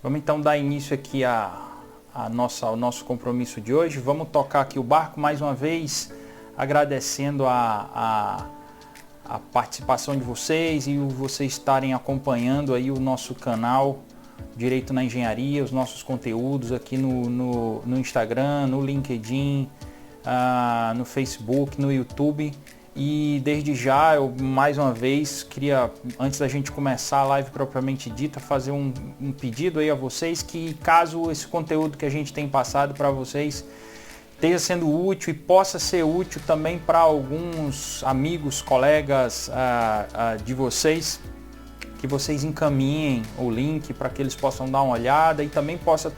Vamos então dar início aqui ao nosso compromisso de hoje. Vamos tocar aqui o barco mais uma vez, agradecendo a participação de vocês e vocês estarem acompanhando aí o nosso canal Direito na Engenharia, os nossos conteúdos aqui no Instagram, no LinkedIn, no Facebook, no YouTube. E desde já, eu mais uma vez queria, antes da gente começar a live propriamente dita, fazer um pedido aí a vocês que, caso esse conteúdo que a gente tem passado para vocês esteja sendo útil e possa ser útil também para alguns amigos, colegas de vocês, que vocês encaminhem o link para que eles possam dar uma olhada e também possa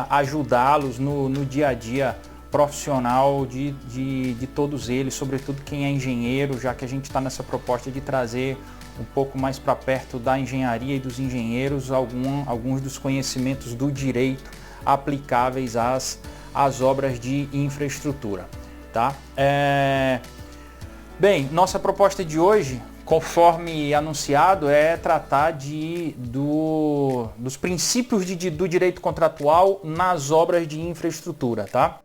ajudá-los no dia a dia profissional de todos eles, sobretudo quem é engenheiro, já que a gente está nessa proposta de trazer um pouco mais para perto da engenharia e dos engenheiros alguns dos conhecimentos do direito aplicáveis às obras de infraestrutura. Tá? Bem, nossa proposta de hoje, conforme anunciado, é tratar dos princípios do direito contratual nas obras de infraestrutura. Tá?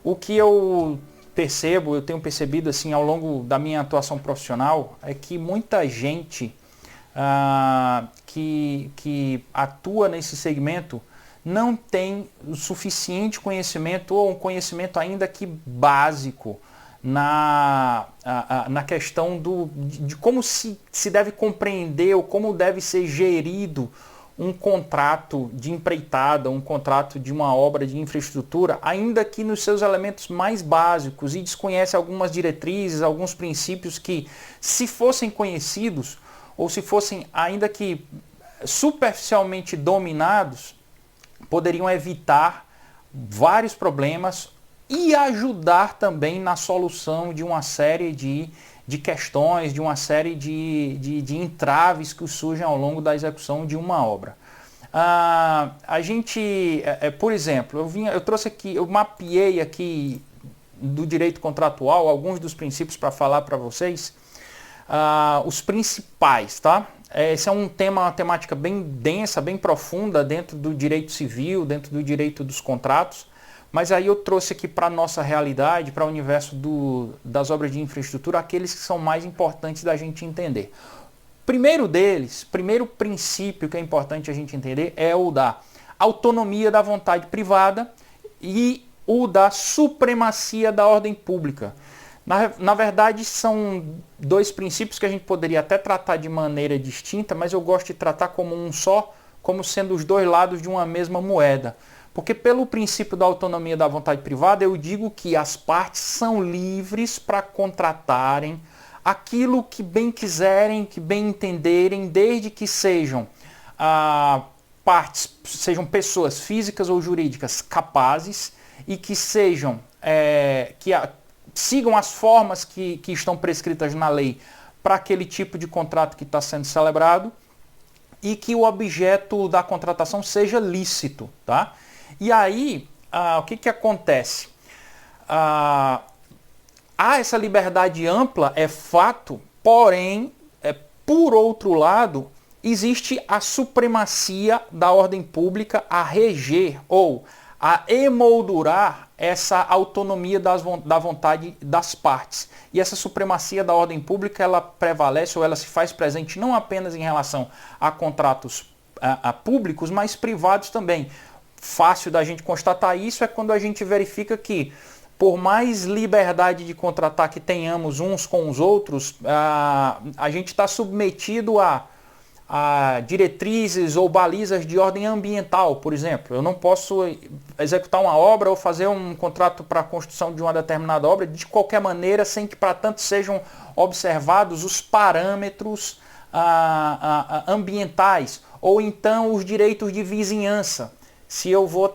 O que eu tenho percebido assim ao longo da minha atuação profissional, é que muita gente que atua nesse segmento não tem o suficiente conhecimento ou um conhecimento ainda que básico na questão de como se deve compreender ou como deve ser gerido um contrato de empreitada, um contrato de uma obra de infraestrutura, ainda que nos seus elementos mais básicos, e desconhece algumas diretrizes, alguns princípios que, se fossem conhecidos, ou se fossem ainda que superficialmente dominados, poderiam evitar vários problemas e ajudar também na solução de uma série de questões, de uma série de entraves que surgem ao longo da execução de uma obra. Por exemplo, eu trouxe aqui, eu mapeei aqui do direito contratual alguns dos princípios para falar para vocês, os principais, tá? Esse é uma temática bem densa, bem profunda dentro do direito civil, dentro do direito dos contratos. Mas aí eu trouxe aqui para a nossa realidade, para o universo das obras de infraestrutura, aqueles que são mais importantes da gente entender. Primeiro princípio que é importante a gente entender é o da autonomia da vontade privada e o da supremacia da ordem pública. Na verdade, são dois princípios que a gente poderia até tratar de maneira distinta, mas eu gosto de tratar como um só, como sendo os dois lados de uma mesma moeda. Porque pelo princípio da autonomia da vontade privada, eu digo que as partes são livres para contratarem aquilo que bem quiserem, que bem entenderem, desde que sejam sejam pessoas físicas ou jurídicas capazes e que sigam as formas que estão prescritas na lei para aquele tipo de contrato que está sendo celebrado e que o objeto da contratação seja lícito, tá? E aí, o que acontece? Há essa liberdade ampla, é fato, porém, por outro lado, existe a supremacia da ordem pública a reger ou a emoldurar essa autonomia da vontade das partes. E essa supremacia da ordem pública, ela prevalece ou ela se faz presente não apenas em relação a contratos públicos, mas privados também. Fácil da gente constatar isso é quando a gente verifica que, por mais liberdade de contratar que tenhamos uns com os outros, a gente está submetido a diretrizes ou balizas de ordem ambiental, por exemplo. Eu não posso executar uma obra ou fazer um contrato para a construção de uma determinada obra de qualquer maneira, sem que, para tanto, sejam observados os parâmetros ambientais, ou então os direitos de vizinhança. Se eu vou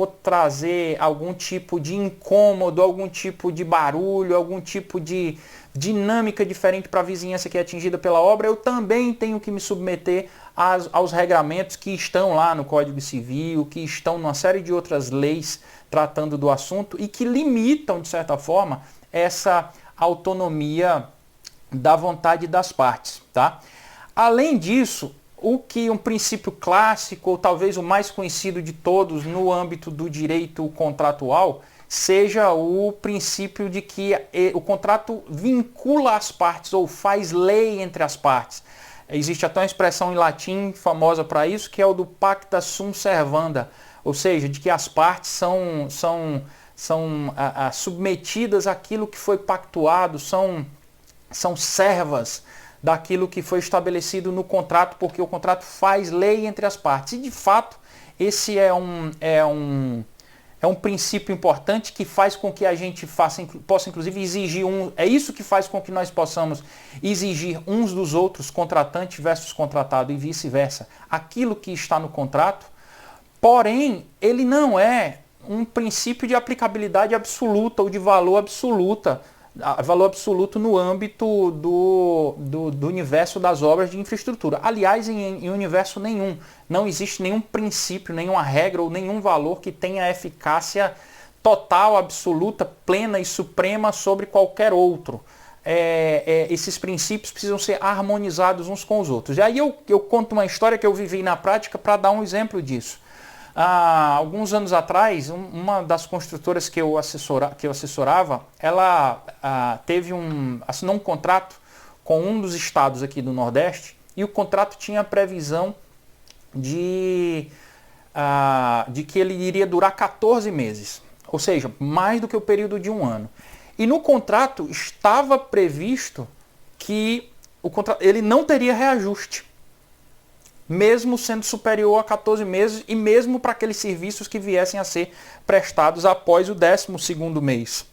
trazer algum tipo de incômodo, algum tipo de barulho, algum tipo de dinâmica diferente para a vizinhança que é atingida pela obra, eu também tenho que me submeter aos regramentos que estão lá no Código Civil, que estão numa série de outras leis tratando do assunto e que limitam, de certa forma, essa autonomia da vontade das partes, tá? Além disso, o que um princípio clássico, ou talvez o mais conhecido de todos no âmbito do direito contratual, seja o princípio de que o contrato vincula as partes ou faz lei entre as partes. Existe até uma expressão em latim famosa para isso, que é o do pacta sunt servanda, ou seja, de que as partes são submetidas àquilo que foi pactuado, são servas daquilo que foi estabelecido no contrato, porque o contrato faz lei entre as partes. E, de fato, esse é um princípio importante que faz com que a gente possa, inclusive, exigir é isso que faz com que nós possamos exigir uns dos outros, contratante versus contratado e vice-versa, aquilo que está no contrato. Porém, ele não é um princípio de aplicabilidade absoluta ou de valor absoluto no âmbito do universo das obras de infraestrutura. Aliás, em universo nenhum, não existe nenhum princípio, nenhuma regra ou nenhum valor que tenha eficácia total, absoluta, plena e suprema sobre qualquer outro. Esses princípios precisam ser harmonizados uns com os outros. E aí eu conto uma história que eu vivi na prática para dar um exemplo disso. Há alguns anos atrás, uma das construtoras que eu assessorava, ela assinou um contrato com um dos estados aqui do Nordeste, e o contrato tinha a previsão de que ele iria durar 14 meses, ou seja, mais do que o período de um ano. E no contrato estava previsto que ele não teria reajuste, mesmo sendo superior a 14 meses e mesmo para aqueles serviços que viessem a ser prestados após o 12º mês.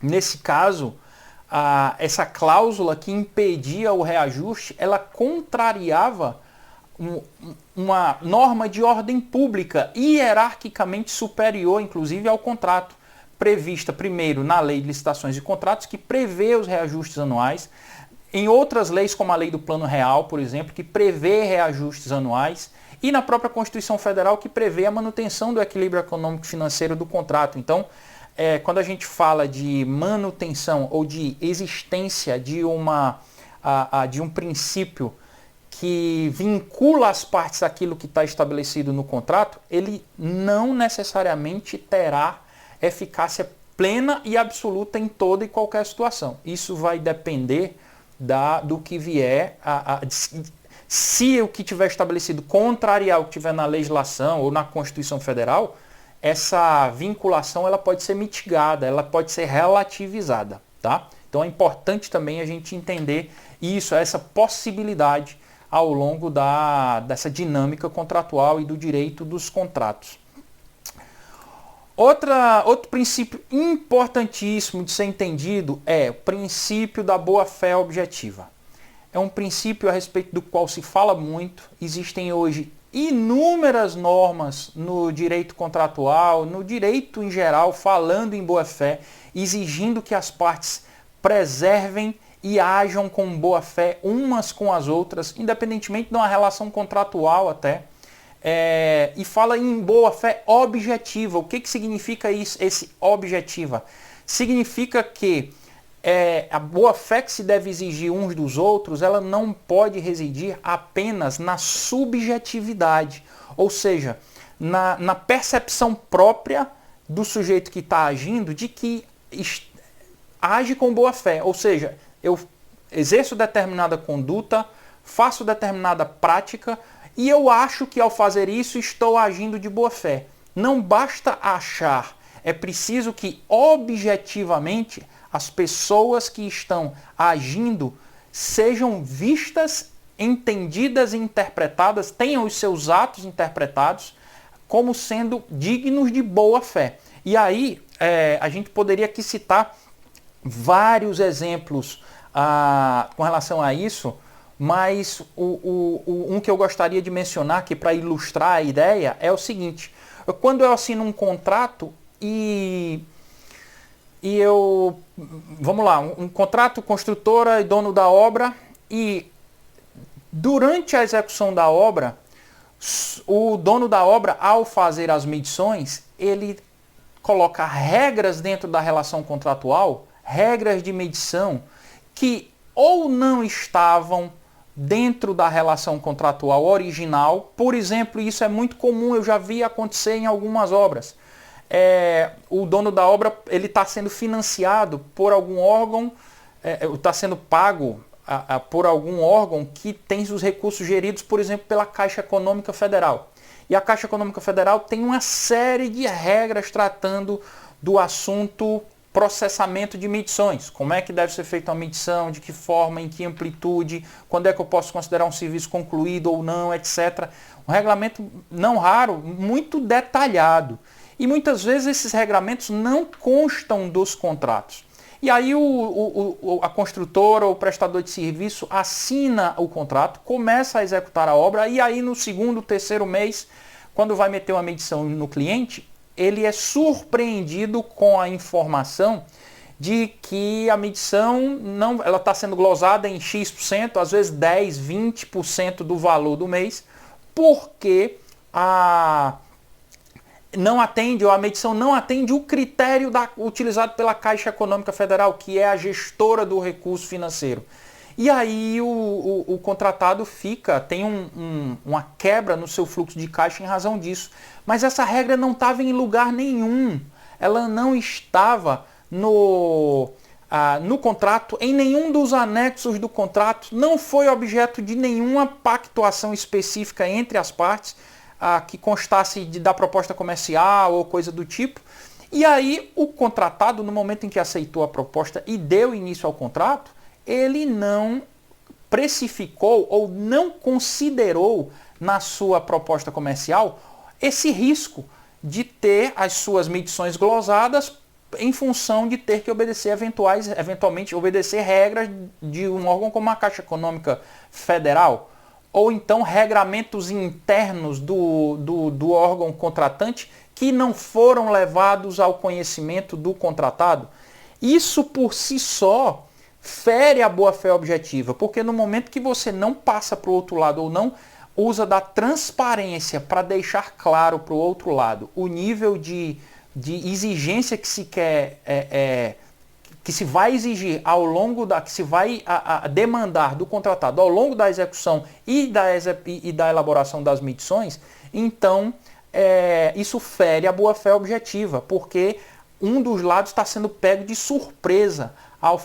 Nesse caso, essa cláusula que impedia o reajuste, ela contrariava uma norma de ordem pública hierarquicamente superior, inclusive, ao contrato, prevista primeiro na Lei de Licitações e Contratos, que prevê os reajustes anuais, em outras leis, como a Lei do Plano Real, por exemplo, que prevê reajustes anuais, e na própria Constituição Federal, que prevê a manutenção do equilíbrio econômico-financeiro do contrato. Então, quando a gente fala de manutenção ou de existência de um princípio que vincula as partes àquilo que está estabelecido no contrato, ele não necessariamente terá eficácia plena e absoluta em toda e qualquer situação. Isso vai depender do que vier, se o que tiver estabelecido contrariar o que tiver na legislação ou na Constituição Federal, essa vinculação ela pode ser mitigada, ela pode ser relativizada, tá? Então é importante também a gente entender isso, essa possibilidade ao longo dessa dinâmica contratual e do direito dos contratos. Outro princípio importantíssimo de ser entendido é o princípio da boa-fé objetiva. É um princípio a respeito do qual se fala muito. Existem hoje inúmeras normas no direito contratual, no direito em geral, falando em boa-fé, exigindo que as partes preservem e ajam com boa-fé umas com as outras, independentemente de uma relação contratual até. E fala em boa-fé objetiva. O que significa isso, esse objetiva? Significa que a boa-fé que se deve exigir uns dos outros, ela não pode residir apenas na subjetividade, ou seja, na percepção própria do sujeito que está agindo de que age com boa-fé, ou seja, eu exerço determinada conduta, faço determinada prática, e eu acho que ao fazer isso estou agindo de boa fé. Não basta achar, é preciso que objetivamente as pessoas que estão agindo sejam vistas, entendidas e interpretadas, tenham os seus atos interpretados como sendo dignos de boa fé. E aí a gente poderia aqui citar vários exemplos com relação a isso, mas um que eu gostaria de mencionar aqui para ilustrar a ideia é o seguinte: quando eu assino um contrato vamos lá, um contrato construtora e dono da obra, e durante a execução da obra, o dono da obra, ao fazer as medições, ele coloca regras dentro da relação contratual, regras de medição, que ou não estavam dentro da relação contratual original. Por exemplo, isso é muito comum, eu já vi acontecer em algumas obras. O dono da obra ele está sendo financiado por algum órgão, está sendo pago por algum órgão que tem os recursos geridos, por exemplo, pela Caixa Econômica Federal. E a Caixa Econômica Federal tem uma série de regras tratando do assunto processamento de medições. Como é que deve ser feita uma medição, de que forma, em que amplitude, quando é que eu posso considerar um serviço concluído ou não, etc. Um regulamento, não raro, muito detalhado. E muitas vezes esses regulamentos não constam dos contratos. E aí a construtora ou o prestador de serviço assina o contrato, começa a executar a obra, e aí no segundo, terceiro mês, quando vai meter uma medição no cliente, ele é surpreendido com a informação de que a medição ela está sendo glosada em X%, às vezes 10%, 20% do valor do mês, porque não atende, ou a medição não atende o critério utilizado pela Caixa Econômica Federal, que é a gestora do recurso financeiro. E aí o contratado tem uma quebra no seu fluxo de caixa em razão disso. Mas essa regra não estava em lugar nenhum. Ela não estava no contrato, em nenhum dos anexos do contrato, não foi objeto de nenhuma pactuação específica entre as partes, que constasse da proposta comercial ou coisa do tipo. E aí o contratado, no momento em que aceitou a proposta e deu início ao contrato, ele não precificou ou não considerou na sua proposta comercial esse risco de ter as suas medições glosadas em função de ter que obedecer eventualmente obedecer regras de um órgão como a Caixa Econômica Federal, ou então regramentos internos do órgão contratante que não foram levados ao conhecimento do contratado. Isso por si só fere a boa-fé objetiva, porque no momento que você não passa para o outro lado ou não usa da transparência para deixar claro para o outro lado o nível de exigência que se quer, que se vai exigir ao longo que se vai demandar do contratado ao longo da execução e da elaboração das medições, então isso fere a boa-fé objetiva, porque um dos lados está sendo pego de surpresa ao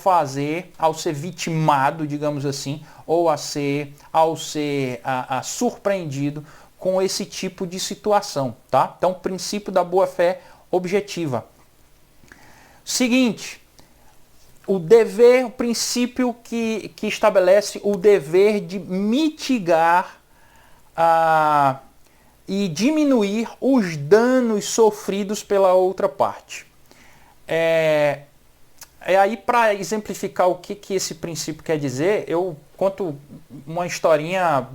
ser vitimado, digamos assim, ou ao ser surpreendido com esse tipo de situação, tá? Então, princípio da boa-fé objetiva. Seguinte, o princípio que estabelece o dever de mitigar e diminuir os danos sofridos pela outra parte. Aí, para exemplificar o que esse princípio quer dizer, eu conto uma historinha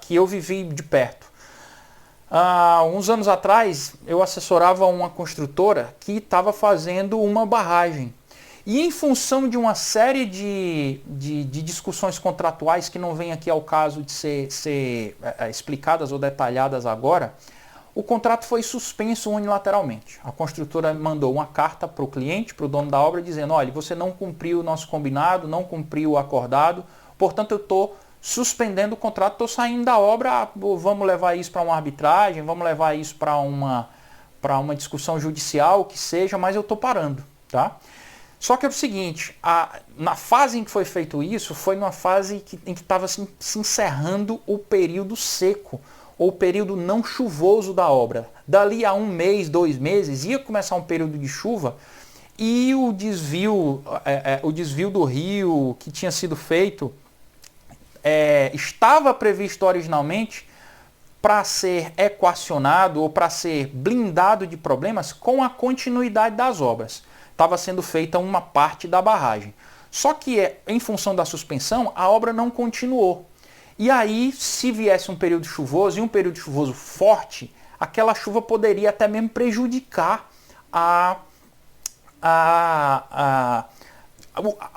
que eu vivi de perto. Uns anos atrás, eu assessorava uma construtora que estava fazendo uma barragem. E em função de uma série de discussões contratuais que não vem aqui ao caso de ser explicadas ou detalhadas agora, o contrato foi suspenso unilateralmente. A construtora mandou uma carta para o cliente, para o dono da obra, dizendo: olha, você não cumpriu o nosso combinado, não cumpriu o acordado, portanto eu estou suspendendo o contrato, estou saindo da obra, vamos levar isso para uma arbitragem, vamos levar isso para uma discussão judicial, o que seja, mas eu estou parando. Tá? Só que é o seguinte, na fase em que foi feito isso, foi numa fase em que estava se encerrando o período seco, ou o período não chuvoso da obra. Dali a 1 mês, 2 meses, ia começar um período de chuva e o desvio do rio que tinha sido feito estava previsto originalmente para ser equacionado ou para ser blindado de problemas com a continuidade das obras. Estava sendo feita uma parte da barragem. Só que, em função da suspensão, a obra não continuou. E aí, se viesse um período chuvoso, e um período chuvoso forte, aquela chuva poderia até mesmo prejudicar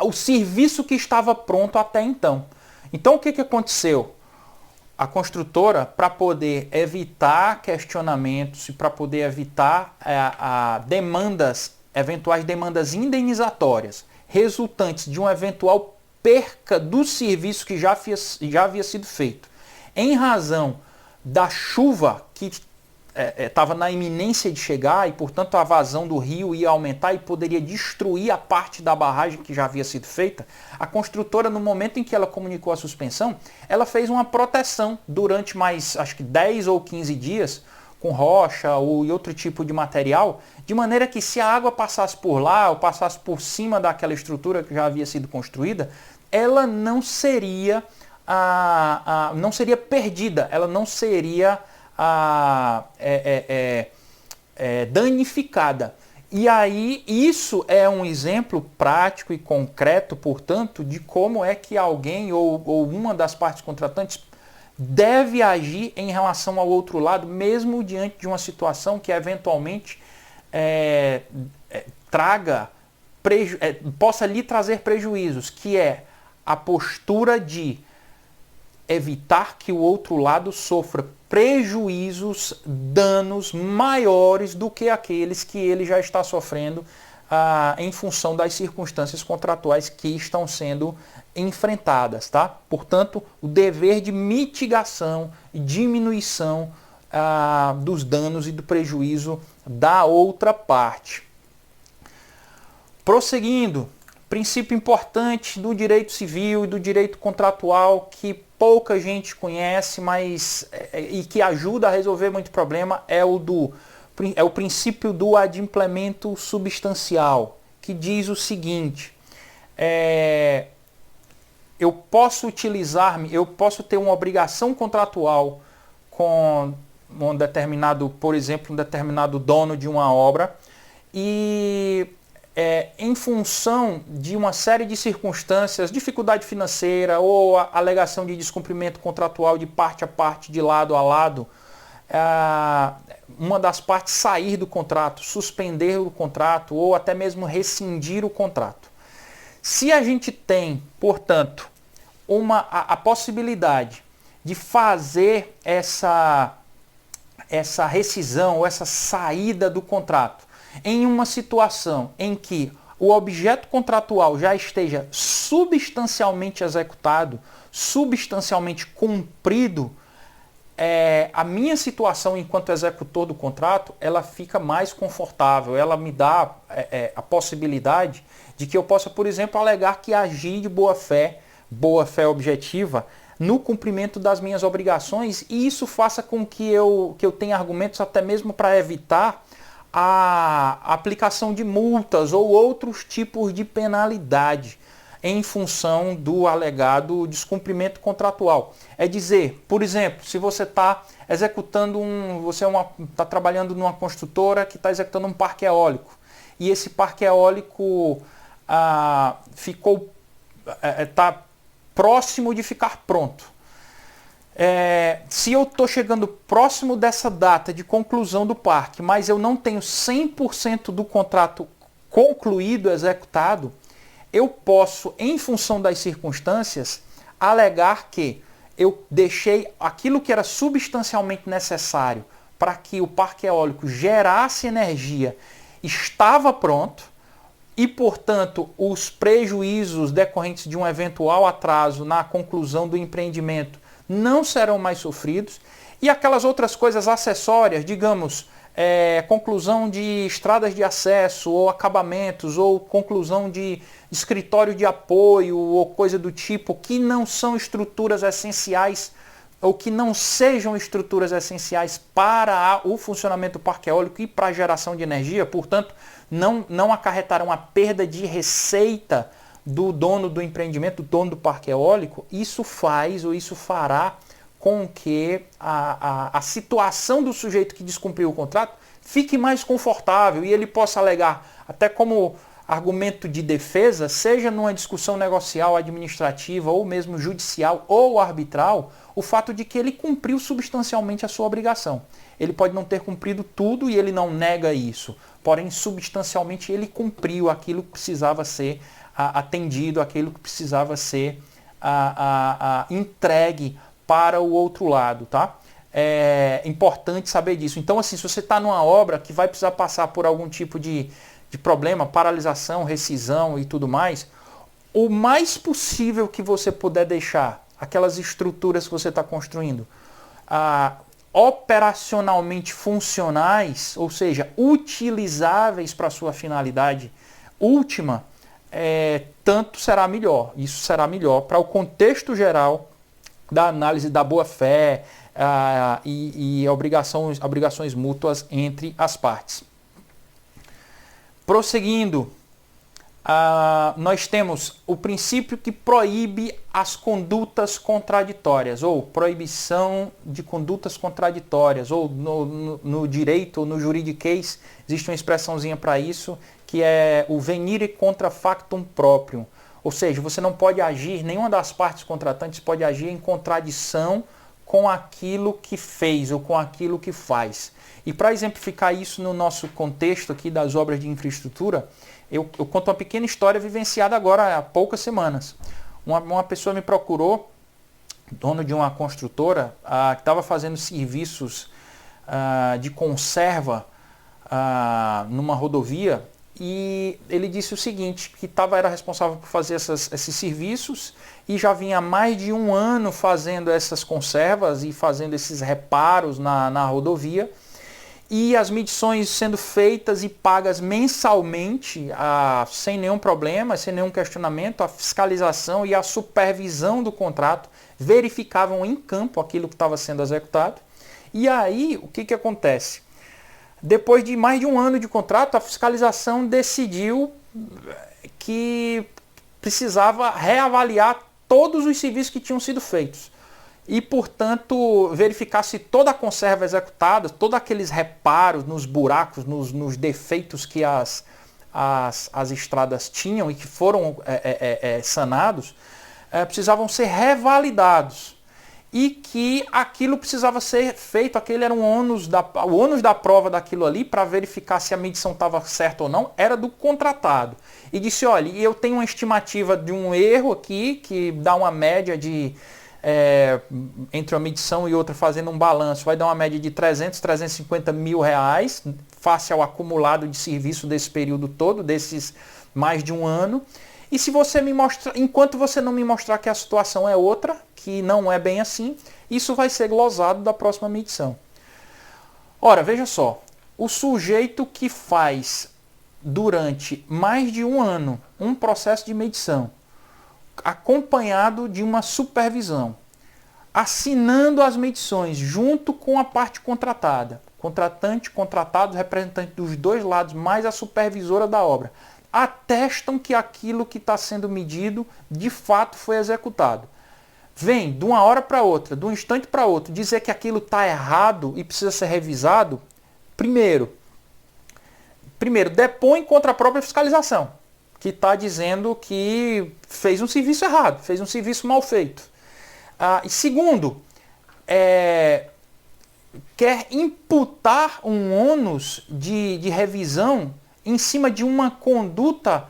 o serviço que estava pronto até então. Então, o que aconteceu? A construtora, para poder evitar questionamentos e para poder evitar eventuais demandas indenizatórias resultantes de um eventual perca do serviço que já havia sido feito, em razão da chuva que estava na iminência de chegar e, portanto, a vazão do rio ia aumentar e poderia destruir a parte da barragem que já havia sido feita, a construtora, no momento em que ela comunicou a suspensão, ela fez uma proteção durante mais, acho que 10 ou 15 dias, com rocha ou outro tipo de material, de maneira que se a água passasse por lá ou passasse por cima daquela estrutura que já havia sido construída, ela não seria, não seria perdida, ela não seria danificada. E aí isso é um exemplo prático e concreto, portanto, de como é que alguém ou uma das partes contratantes deve agir em relação ao outro lado, mesmo diante de uma situação que eventualmente possa lhe trazer prejuízos, que é a postura de evitar que o outro lado sofra prejuízos, danos maiores do que aqueles que ele já está sofrendo em função das circunstâncias contratuais que estão sendo enfrentadas, tá? Portanto, o dever de mitigação e diminuição dos danos e do prejuízo da outra parte. Prosseguindo, princípio importante do direito civil e do direito contratual que pouca gente conhece, mas e que ajuda a resolver muito problema é o princípio do adimplemento substancial, que diz o seguinte: eu posso ter uma obrigação contratual com um determinado, por exemplo, um determinado dono de uma obra e em função de uma série de circunstâncias, dificuldade financeira ou alegação de descumprimento contratual de parte a parte, de lado a lado, uma das partes sair do contrato, suspender o contrato ou até mesmo rescindir o contrato. Se a gente tem, portanto, a possibilidade de fazer essa rescisão ou essa saída do contrato em uma situação em que o objeto contratual já esteja substancialmente executado, substancialmente cumprido, a minha situação enquanto executor do contrato, ela fica mais confortável, ela me dá a possibilidade de que eu possa, por exemplo, alegar que agi de boa fé objetiva, no cumprimento das minhas obrigações, e isso faça com que eu tenha argumentos até mesmo para evitar a aplicação de multas ou outros tipos de penalidade em função do alegado descumprimento contratual. É dizer, por exemplo, se você está executando está trabalhando numa construtora que está executando um parque eólico e esse parque eólico está próximo de ficar pronto. Se eu estou chegando próximo dessa data de conclusão do parque, mas eu não tenho 100% do contrato concluído, executado, eu posso, em função das circunstâncias, alegar que eu deixei aquilo que era substancialmente necessário para que o parque eólico gerasse energia, estava pronto, e, portanto, os prejuízos decorrentes de um eventual atraso na conclusão do empreendimento não serão mais sofridos, e aquelas outras coisas acessórias, digamos, conclusão de estradas de acesso, ou acabamentos, ou conclusão de escritório de apoio, ou coisa do tipo, que não são estruturas essenciais, ou que não sejam estruturas essenciais para o funcionamento do parque eólico e para a geração de energia, portanto, não acarretarão a perda de receita do dono do empreendimento, do dono do parque eólico. Isso fará com que a situação do sujeito que descumpriu o contrato fique mais confortável e ele possa alegar, até como argumento de defesa, seja numa discussão negocial, administrativa ou mesmo judicial ou arbitral, o fato de que ele cumpriu substancialmente a sua obrigação. Ele pode não ter cumprido tudo e ele não nega isso, porém substancialmente ele cumpriu aquilo que precisava ser atendido, aquilo que precisava ser entregue para o outro lado, tá? É importante saber disso. Então, assim, se você está numa obra que vai precisar passar por algum tipo de problema, paralisação, rescisão e tudo mais, o mais possível que você puder deixar aquelas estruturas que você está construindo operacionalmente funcionais, ou seja, utilizáveis para a sua finalidade última, tanto será melhor. Isso será melhor para o contexto geral da análise da boa-fé e obrigações mútuas entre as partes. Prosseguindo, nós temos o princípio que proíbe as condutas contraditórias, ou proibição de condutas contraditórias, ou no direito, ou no juridiquês, existe uma expressãozinha para isso, que é o venire contra factum proprium. Ou seja, você não pode agir, nenhuma das partes contratantes pode agir em contradição com aquilo que fez ou com aquilo que faz. E para exemplificar isso no nosso contexto aqui das obras de infraestrutura, eu conto uma pequena história vivenciada agora há poucas semanas. Uma pessoa me procurou, dono de uma construtora, que estava fazendo serviços de conserva numa rodovia, e ele disse o seguinte, que era responsável por fazer esses serviços e já vinha há mais de um ano fazendo essas conservas e fazendo esses reparos na rodovia, e as medições sendo feitas e pagas mensalmente, sem nenhum problema, sem nenhum questionamento. A fiscalização e a supervisão do contrato verificavam em campo aquilo que estava sendo executado. E aí, o que acontece? Depois de mais de um ano de contrato, a fiscalização decidiu que precisava reavaliar todos os serviços que tinham sido feitos. E, portanto, verificar se toda a conserva executada, todos aqueles reparos nos buracos, nos defeitos que as estradas tinham e que foram sanados, precisavam ser revalidados. E que aquilo precisava ser feito, aquele era o ônus da prova daquilo ali, para verificar se a medição estava certa ou não, era do contratado. E disse, olha, eu tenho uma estimativa de um erro aqui, que dá uma média de, entre uma medição e outra, fazendo um balanço, vai dar uma média de 350 mil reais, face ao acumulado de serviço desse período todo, desses mais de um ano. E se você me mostrar, enquanto você não me mostrar que a situação é outra, que não é bem assim, isso vai ser glosado da próxima medição. Ora, veja só, o sujeito que faz durante mais de um ano um processo de medição, acompanhado de uma supervisão, assinando as medições junto com a parte contratada, contratante, contratado, representante dos dois lados, mais a supervisora da obra, atestam que aquilo que está sendo medido de fato foi executado. Vem de uma hora para outra, de um instante para outro, dizer que aquilo está errado e precisa ser revisado, primeiro, depõe contra a própria fiscalização, que está dizendo que fez um serviço errado, fez um serviço mal feito. E segundo, quer imputar um ônus de revisão em cima de uma conduta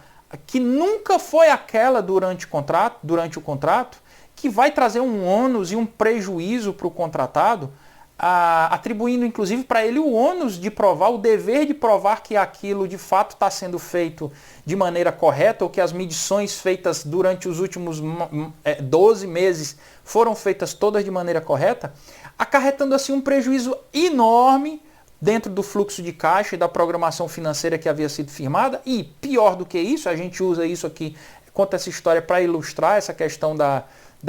que nunca foi aquela durante o contrato, que vai trazer um ônus e um prejuízo para o contratado, atribuindo inclusive para ele o ônus de provar, o dever de provar que aquilo de fato está sendo feito de maneira correta, ou que as medições feitas durante os últimos 12 meses foram feitas todas de maneira correta, acarretando assim um prejuízo enorme dentro do fluxo de caixa e da programação financeira que havia sido firmada. E pior do que isso, a gente usa isso aqui, conta essa história para ilustrar essa questão da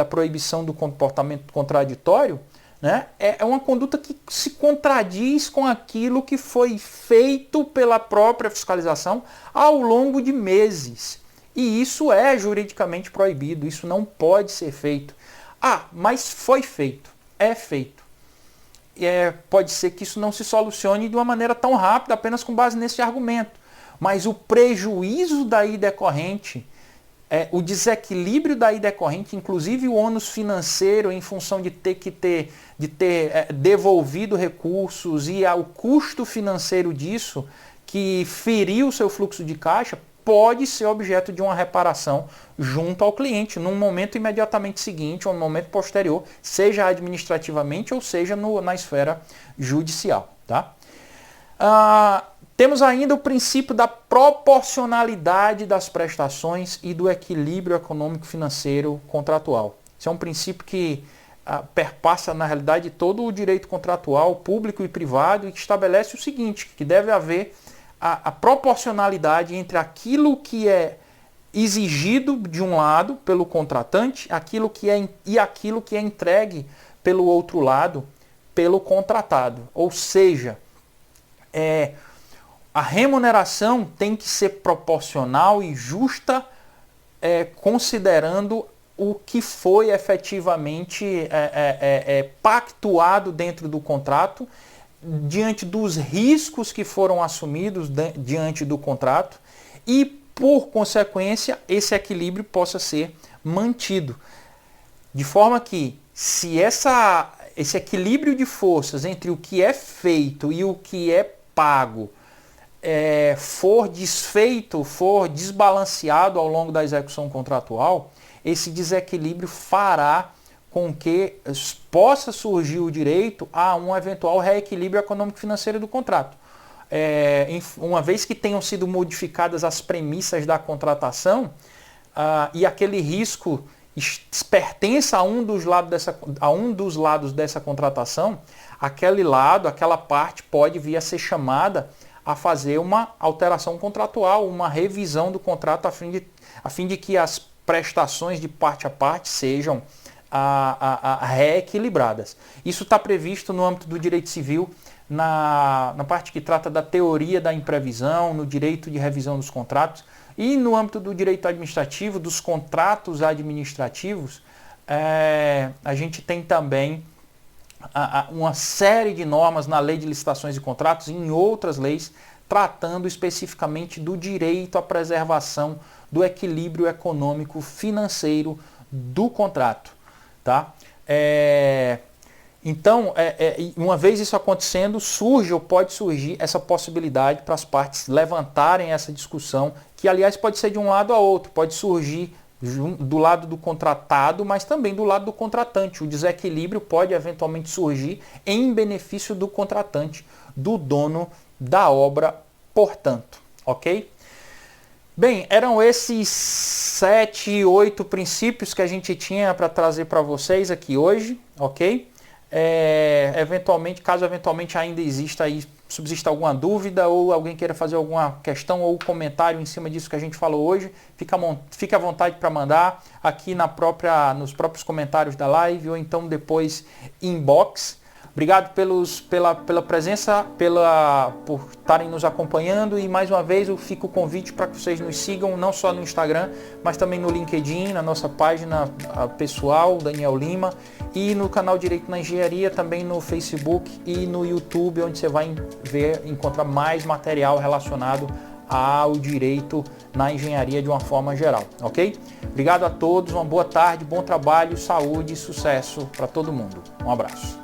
proibição do comportamento contraditório, né? É uma conduta que se contradiz com aquilo que foi feito pela própria fiscalização ao longo de meses. E isso é juridicamente proibido, isso não pode ser feito. Mas foi feito, é feito. Pode ser que isso não se solucione de uma maneira tão rápida, apenas com base nesse argumento. Mas o prejuízo daí decorrente, o desequilíbrio daí decorrente, inclusive o ônus financeiro em função de ter devolvido recursos e o custo financeiro disso, que feriu o seu fluxo de caixa, pode ser objeto de uma reparação junto ao cliente, num momento imediatamente seguinte ou no momento posterior, seja administrativamente ou seja na esfera judicial. Tá? Temos ainda o princípio da proporcionalidade das prestações e do equilíbrio econômico-financeiro contratual. Isso é um princípio que perpassa, na realidade, todo o direito contratual, público e privado, e que estabelece o seguinte, que deve haver a proporcionalidade entre aquilo que é exigido de um lado pelo contratante e aquilo que é entregue pelo outro lado pelo contratado. Ou seja, a remuneração tem que ser proporcional e justa, considerando o que foi efetivamente pactuado dentro do contrato, diante dos riscos que foram assumidos diante do contrato e, por consequência, esse equilíbrio possa ser mantido. De forma que, se esse equilíbrio de forças entre o que é feito e o que é pago for desfeito, for desbalanceado ao longo da execução contratual, esse desequilíbrio fará com que possa surgir o direito a um eventual reequilíbrio econômico-financeiro do contrato. Uma vez que tenham sido modificadas as premissas da contratação e aquele risco pertença a um dos lados dessa contratação, aquela parte pode vir a ser chamada a fazer uma alteração contratual, uma revisão do contrato a fim de que as prestações de parte a parte sejam reequilibradas. Isso está previsto no âmbito do direito civil, na parte que trata da teoria da imprevisão, no direito de revisão dos contratos, e no âmbito do direito administrativo, dos contratos administrativos, a gente tem também uma série de normas na Lei de Licitações e Contratos e em outras leis, tratando especificamente do direito à preservação do equilíbrio econômico financeiro do contrato. Tá? Então, uma vez isso acontecendo, surge ou pode surgir essa possibilidade para as partes levantarem essa discussão, que aliás pode ser de um lado a outro, pode surgir do lado do contratado, mas também do lado do contratante. O desequilíbrio pode eventualmente surgir em benefício do contratante, do dono da obra, portanto, ok? Bem, eram esses 7, 8 princípios que a gente tinha para trazer para vocês aqui hoje, ok? Caso eventualmente ainda subsista alguma dúvida ou alguém queira fazer alguma questão ou comentário em cima disso que a gente falou hoje, fica à vontade para mandar aqui nos próprios comentários da live ou então depois inbox. Obrigado pela presença, por estarem nos acompanhando e mais uma vez eu fico o convite para que vocês nos sigam não só no Instagram, mas também no LinkedIn, na nossa página pessoal, Daniel Lima, e no canal Direito na Engenharia, também no Facebook e no YouTube, onde você vai encontrar mais material relacionado ao direito na engenharia de uma forma geral, ok? Obrigado a todos, uma boa tarde, bom trabalho, saúde e sucesso para todo mundo. Um abraço.